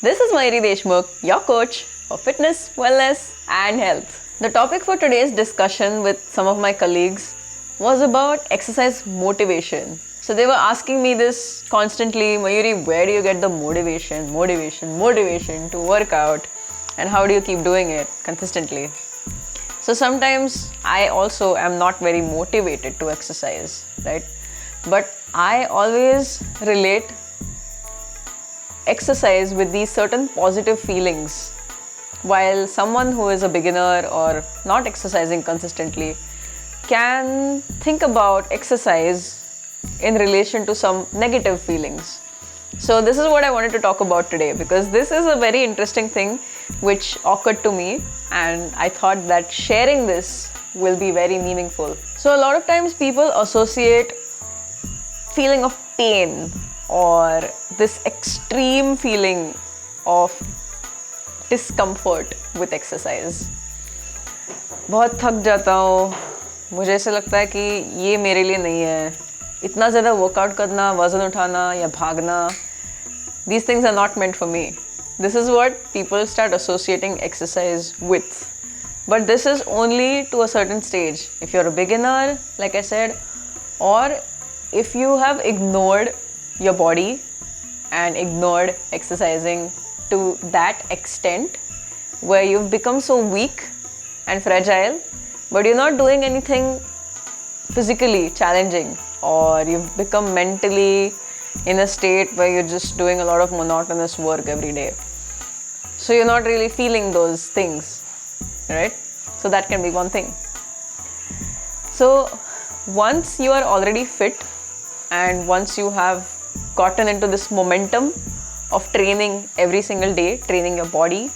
This is Mayuri Deshmukh, your coach for fitness, wellness, and health. The topic for today's discussion with some of my colleagues was about exercise motivation. So they were asking me this constantly, Mayuri, where do you get the motivation to work out, and how do you keep doing it consistently? So sometimes I also am not very motivated to exercise, right? But I always relate exercise with these certain positive feelings. While someone who is a beginner or not exercising consistently can think about exercise in relation to some negative feelings. So this is what I wanted to talk about today, because this is a very interesting thing which occurred to me, and I thought that sharing this will be very meaningful. So a lot of times people associate feeling of pain or this extreme feeling of discomfort with exercise. बहुत थक जाता हूँ, मुझे ऐसा लगता है कि ये मेरे लिए नहीं है, इतना ज़्यादा वर्कआउट करना, वज़न उठाना या भागना, these things are not meant for me. This is what people start associating exercise with. But this is only to a certain stage. If you're a beginner, like I said, or if you have ignored your body and ignored exercising to that extent where you've become so weak and fragile, but you're not doing anything physically challenging, or you've become mentally in a state where you're just doing a lot of monotonous work every day. So you're not really feeling those things, right? So that can be one thing. So once you are already fit and once you have gotten into this momentum of training every single day, training your body,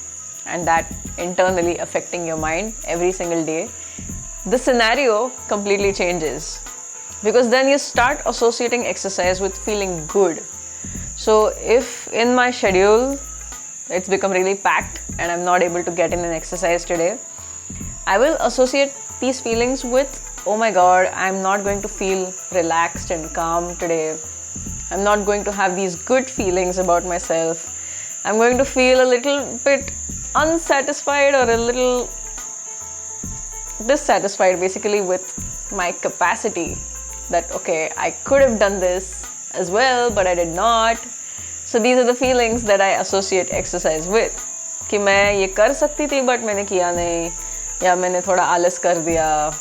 and that internally affecting your mind every single day, the scenario completely changes, because then you start associating exercise with feeling good. So if in my schedule it's become really packed and I'm not able to get in an exercise today, I will associate these feelings with, oh my god, I'm not going to feel relaxed and calm today. I'm not going to have these good feelings about myself. I'm going to feel a little bit unsatisfied or a little dissatisfied basically with my capacity. That okay, I could have done this as well, but I did not. So these are the feelings that I associate exercise with. कि मैं ये कर सकती थी but मैंने किया नहीं, या मैंने थोड़ा आलस कर दिया,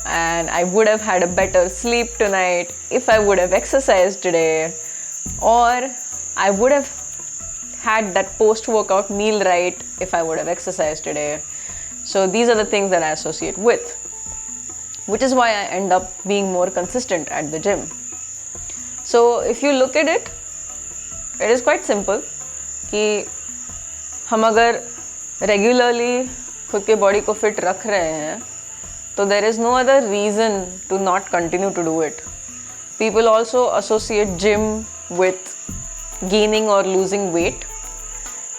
and I would have had a better sleep tonight if I would have exercised today, or I would have had that post-workout meal right if I would have exercised today. So these are the things that I associate with, which is why I end up being more consistent at the gym. So if you look at it, it is quite simple कि हम अगर regularly खुद के body को fit रख रहे हैं, so there is no other reason to not continue to do it. People also associate gym with gaining or losing weight.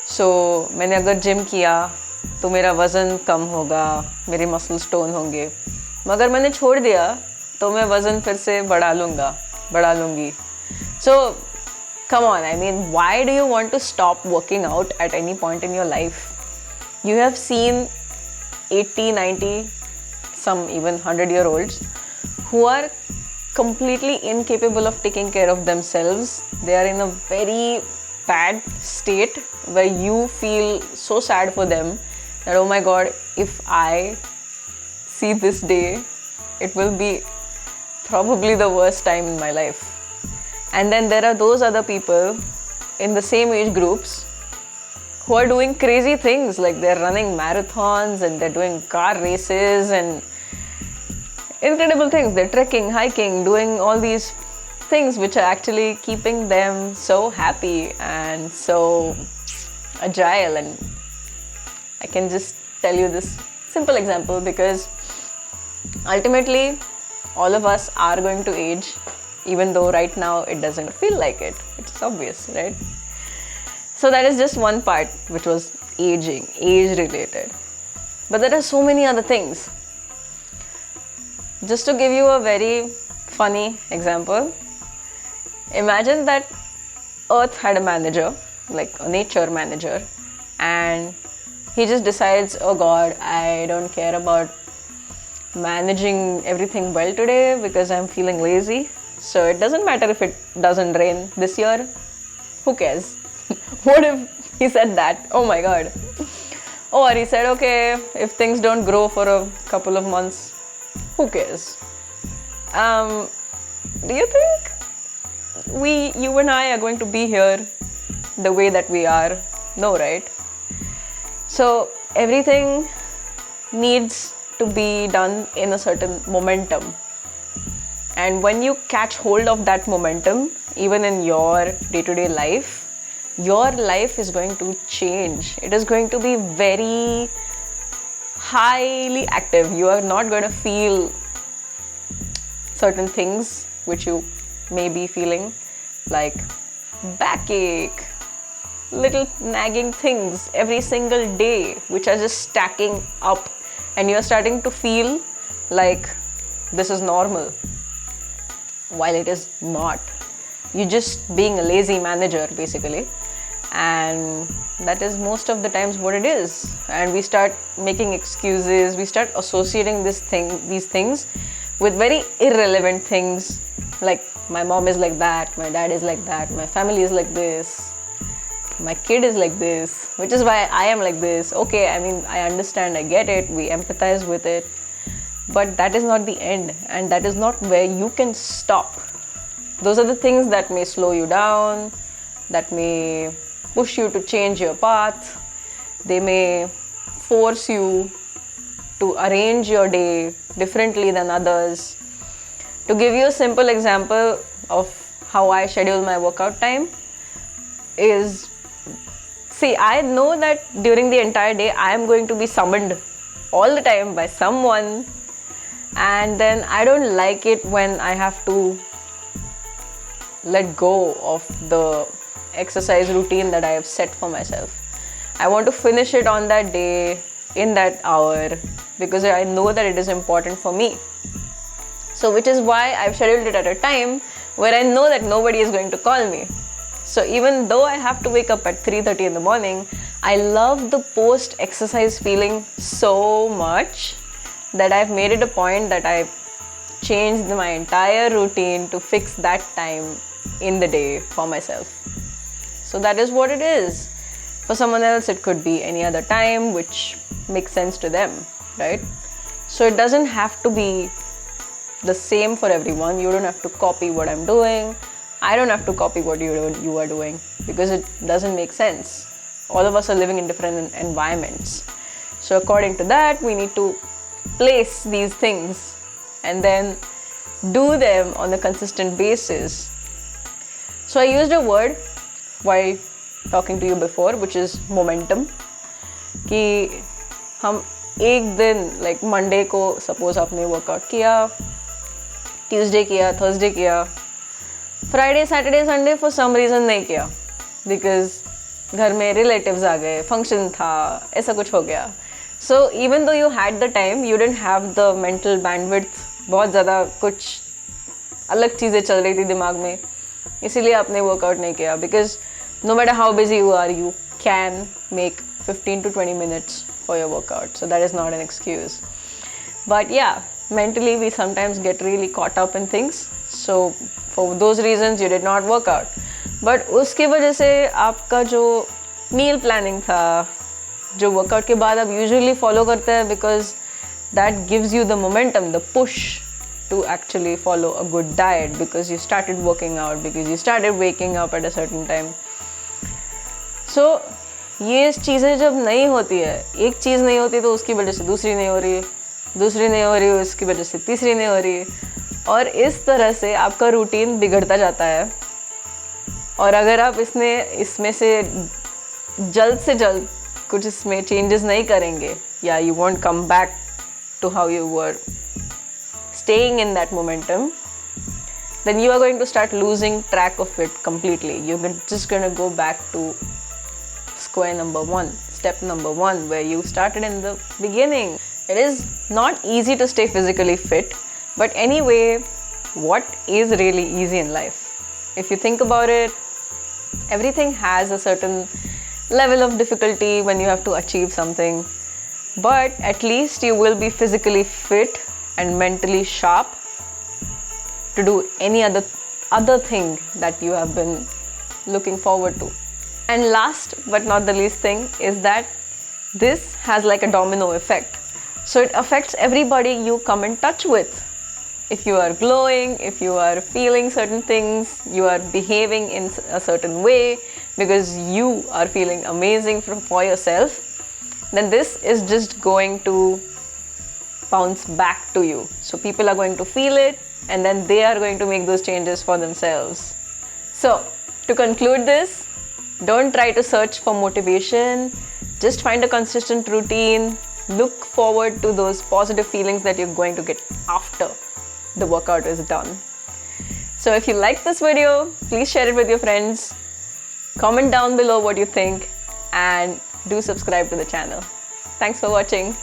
So मैंने अगर gym किया तो मेरा वज़न कम होगा, मेरे muscles tone होंगे, मगर मैंने छोड़ दिया तो मैं वज़न फिर से बढ़ा लूँगी. So come on, I mean, why do you want to stop working out at any point in your life? You have seen 80, 90, some even 100-year-olds who are completely incapable of taking care of themselves. They are in a very bad state where you feel so sad for them that, oh my god, if I see this day, it will be probably the worst time in my life. And then there are those other people in the same age groups who are doing crazy things, like they're running marathons and they're doing car races and incredible things. They're trekking, hiking, doing all these things which are actually keeping them so happy and so agile. And I can just tell you this simple example because ultimately all of us are going to age, even though right now it doesn't feel like it. It's obvious, right? So that is just one part which was aging, age related. But there are so many other things. Just to give you a very funny example, imagine that Earth had a manager like a nature manager, and he just decides, oh God, I don't care about managing everything well today because I'm feeling lazy. So it doesn't matter if it doesn't rain this year. Who cares? What if he said that? Oh my God. Or he said, okay, if things don't grow for a couple of months, who cares? Do you think you and I are going to be here the way that we are? No, right? So everything needs to be done in a certain momentum. And when you catch hold of that momentum, even in your day-to-day life, your life is going to change. It is going to be very highly active. You are not going to feel certain things which you may be feeling, like backache, little nagging things every single day which are just stacking up, and you're starting to feel like this is normal, while it is not. You're just being a lazy manager basically, and that is most of the times what it is. And we start making excuses, we start associating these things with very irrelevant things, like my mom is like that, my dad is like that, my family is like this, my kid is like this, which is why I am like this. Okay, I mean, I understand, I get it, we empathize with it, but that is not the end, and that is not where you can stop. Those are the things that may slow you down, that may push you to change your path. They may force you to arrange your day differently than others. To give you a simple example of how I schedule my workout time is, see, I know that during the entire day I am going to be summoned all the time by someone, and then I don't like it when I have to let go of the exercise routine that I have set for myself. I want to finish it on that day, in that hour, because I know that it is important for me. So which is why I've scheduled it at a time where I know that nobody is going to call me. So even though I have to wake up at 3:30 in the morning, I love the post-exercise feeling so much that I've made it a point that I've changed my entire routine to fix that time in the day for myself. So that is what it is. For someone else, it could be any other time which makes sense to them, right? So it doesn't have to be the same for everyone. You don't have to copy what I'm doing. I don't have to copy what you are doing, because it doesn't make sense. All of us are living in different environments. So according to that, we need to place these things and then do them on a consistent basis. So I used a word while talking to you before, which is momentum. कि हम एक दिन, like Monday को suppose आपने workout किया, Tuesday किया, Thursday किया, Friday, Saturday, Sunday for some reason नहीं किया, because घर में relatives आ गए, function था, ऐसा कुछ हो गया. So even though you had the time, you didn't have the mental bandwidth. बहुत ज़्यादा कुछ अलग चीज़ें चल रही थी दिमाग में, इसीलिए आपने वर्कआउट नहीं किया. Because no matter how busy you are, you can make 15 to 20 minutes for your workout. So that is not an excuse. But yeah, mentally we sometimes get really caught up in things. So for those reasons you did not work out. But उसकी वजह से आपका जो meal planning था, जो workout के बाद आप usually follow करते हैं, because that gives you the momentum, the push to actually follow a good diet, because you started working out, because you started waking up at a certain time. So ये चीज़ें जब नहीं होती है, एक चीज़ नहीं होती तो उसकी वजह से दूसरी नहीं हो रही, दूसरी नहीं हो रही, उसकी वजह से तीसरी नहीं हो रही, और इस तरह से आपका रूटीन बिगड़ता जाता है. और अगर आप इसमें से जल्द से जल्द कुछ इसमें चेंजेस नहीं करेंगे, या you won't come back to how you were staying in that momentum, then you are going to start losing track of it completely. You're just going to go back to square number one, step number one, where you started in the beginning. It is not easy to stay physically fit, but anyway, what is really easy in life? If you think about it, Everything has a certain level of difficulty when you have to achieve something, but at least you will be physically fit and mentally sharp to do any other thing that you have been looking forward to. And last but not the least thing is that this has like a domino effect. So it affects everybody you come in touch with. If you are glowing, if you are feeling certain things, you are behaving in a certain way because you are feeling amazing for yourself, then this is just going to bounce back to you. So people are going to feel it and then they are going to make those changes for themselves. So to conclude this, don't try to search for motivation. Just find a consistent routine. Look forward to those positive feelings that you're going to get after the workout is done. So if you like this video, please share it with your friends. Comment down below what you think and do subscribe to the channel. Thanks for watching.